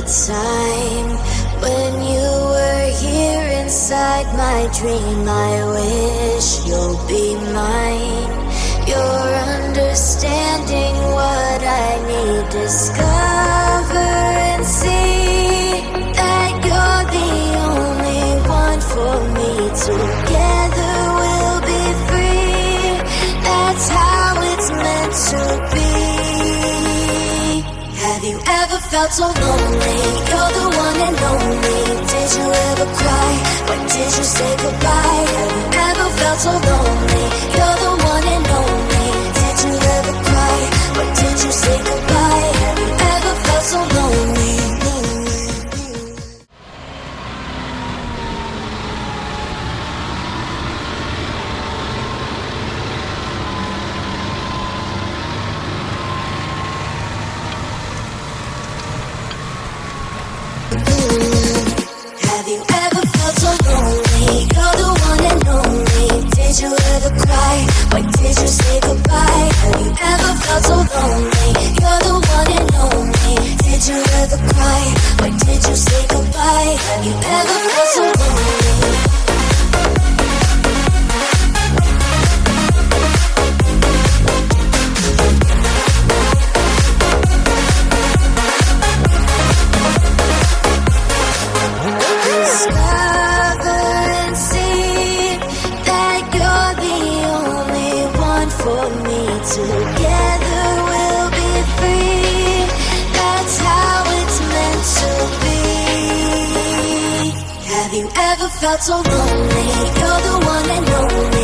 the time when you were here inside my dream. I wish you'll be mine. You're understanding what I need. Discover and see that you're the only one for me. Together we'll be free. That's how it's meant to be. Have you ever felt so lonely? You're the one and only. Did you ever cry? When did you say goodbye? Have you ever felt so lonely? You're the one and only. Did you ever cry? When did you say goodbye? Have you ever felt so lonely? Have you ever felt so lonely? You're the one and only. Did you ever cry? When did you say goodbye? Have you ever felt so lonely? You're the one and only. Did you ever cry? When did you say goodbye? Have you ever felt so lonely? Together we'll be free. That's how it's meant to be. Have you ever felt so lonely? You're the one and only.